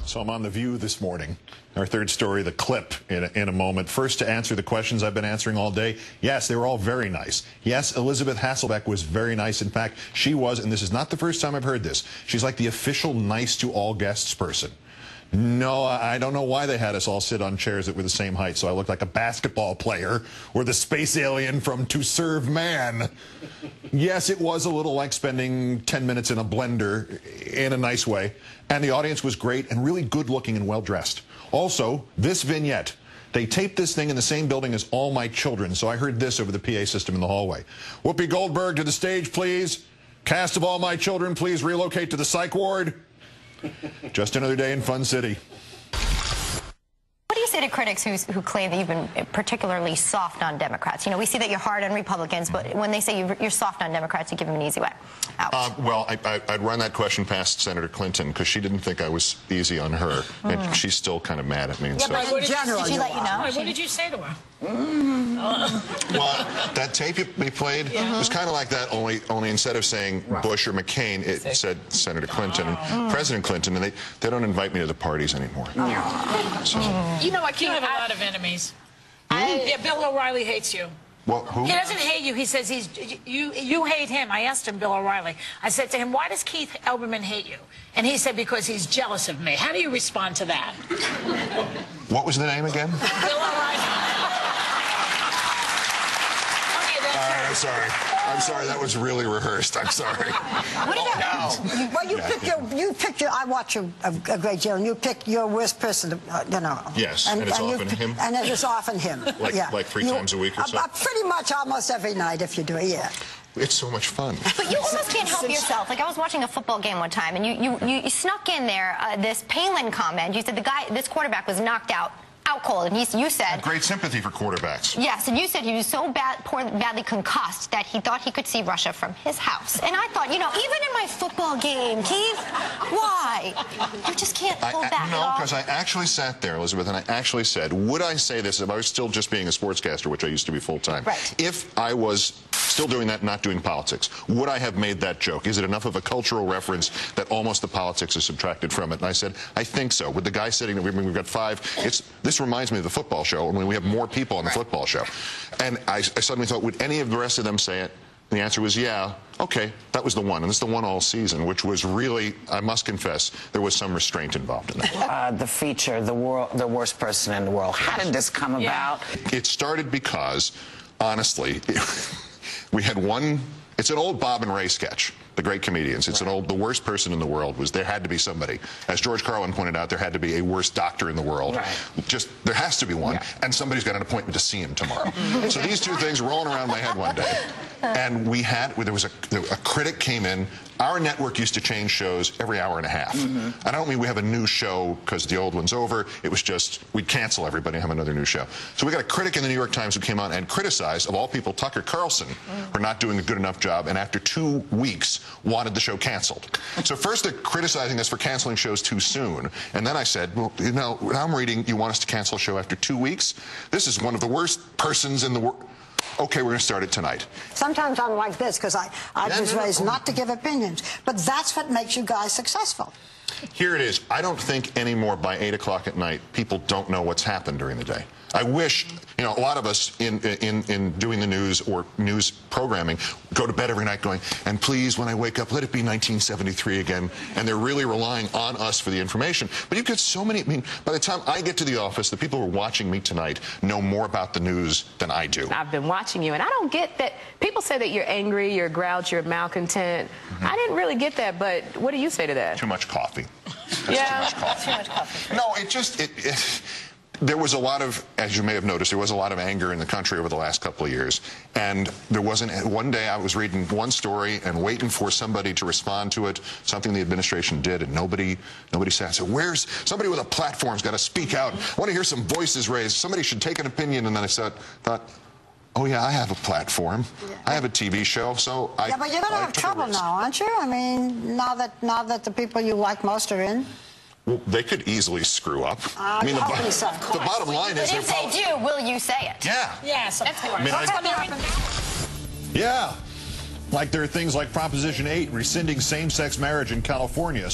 So I'm on The View this morning. Our third story, the clip, in a moment. First, to answer the questions I've been answering all day. Yes, they were all very nice. Yes, Elizabeth Hasselbeck was very nice. In fact, she was, and this is not the first time I've heard this, she's like the official nice to all guests person. No, I don't know why they had us all sit on chairs that were the same height, so I looked like a basketball player or the space alien from To Serve Man. Yes, it was a little like spending 10 minutes in a blender in a nice way, and the audience was great and really good-looking and well-dressed. Also, this vignette. They taped this thing in the same building as All My Children, so I heard this over the PA system in the hallway. Whoopi Goldberg to the stage, please. Cast of All My Children, please relocate to the psych ward. Just another day in Fun City. What do you say to critics who claim that you've been particularly soft on Democrats? You know, we see that you're hard on Republicans, but when they say you're soft on Democrats, you give them an easy way out. Well, I'd run that question past Senator Clinton because she didn't think I was easy on her, and she's still kind of mad at me. And yeah, so. but did she let you know? What did you say to her? Well, that tape you played was kind of like that, only instead of saying Bush or McCain, it said Senator Clinton and President Clinton, and they don't invite me to the parties anymore. So. You know, I can't have a lot of enemies. Yeah, Bill O'Reilly hates you. Well, who? He doesn't hate you. He says you hate him. I asked him, Bill O'Reilly. I said to him, why does Keith Elberman hate you? And he said, because he's jealous of me. How do you respond to that? What was the name again? Bill O'Reilly. I'm sorry. That was really rehearsed. I'm sorry. What about Well, you pick your. I watch you a great deal, and you pick your worst person. You know. Yes, and it's often him. And it is often him. Like 3 times a week or so. Pretty much almost every night, if you do it. Yeah. It's so much fun. But you almost can't help yourself. Like, I was watching a football game one time, and you snuck in there this Palin comment. You said this quarterback was knocked out cold, and you said great sympathy for quarterbacks. Yes, and you said he was so badly concussed that he thought he could see Russia from his house. And I thought, you know, even in my football game, Keith, why? You just can't hold back. No, because I actually sat there, Elizabeth, and I actually said, would I say this if I was still just being a sportscaster, which I used to be full-time? Right. If I was still doing that, not doing politics, would I have made that joke? Is it enough of a cultural reference that almost the politics is subtracted from it? And I said, I think so. With the guy sitting there, we've got 5. This reminds me of the football show when we have more people on the football show. And I suddenly thought, would any of the rest of them say it? And the answer was, yeah. Okay, that was the one. And it's the one all season, which was really, I must confess, there was some restraint involved in that. The feature, the worst person in the world. How did this come about? It started because, honestly, we had one. It's an old Bob and Ray sketch, the great comedians. It's the worst person in the world there had to be somebody. As George Carlin pointed out, there had to be a worse doctor in the world. There has to be one, and somebody's got an appointment to see him tomorrow. So these two things rolling around my head one day. And there was a critic came in. Our network used to change shows every hour and a half. And I don't mean we have a new show because the old one's over. It was just we'd cancel everybody and have another new show. So we got a critic in the New York Times who came on and criticized, of all people, Tucker Carlson for not doing a good enough job, and after 2 weeks wanted the show canceled. So first they're criticizing us for canceling shows too soon, and then I said, well, you know, I'm reading you want us to cancel a show after 2 weeks? This is one of the worst persons in the world. Okay, we're going to start it tonight. Sometimes I'm like this because I was raised not to give opinions. But that's what makes you guys successful. Here it is. I don't think anymore by 8 o'clock at night people don't know what's happened during the day. I wish, you know, a lot of us in doing the news or news programming go to bed every night going, and please, when I wake up, let it be 1973 again. And they're really relying on us for the information. But you get so many, I mean, by the time I get to the office, the people who are watching me tonight know more about the news than I do. I've been watching you, and I don't get that. People say that you're angry, you're grouchy, you're malcontent. I didn't really get that, but what do you say to that? Too much coffee. Yeah. Too much coffee. Too much coffee. No, there was a lot of, as you may have noticed, there was a lot of anger in the country over the last couple of years. And there wasn't, one day I was reading one story and waiting for somebody to respond to it, something the administration did, and nobody said, so where's somebody with a platform's got to speak out? I want to hear some voices raised. Somebody should take an opinion. And then I thought, oh, yeah, I have a platform. I have a TV show, so I... Yeah, but you're going to have trouble now, aren't you? I mean, now that the people you like most are in. Well, they could easily screw up. I mean, the bottom line is... But if they do, will you say it? Yeah. Yes, of course. I mean, Yeah. Like there are things like Proposition 8, rescinding same-sex marriage in California.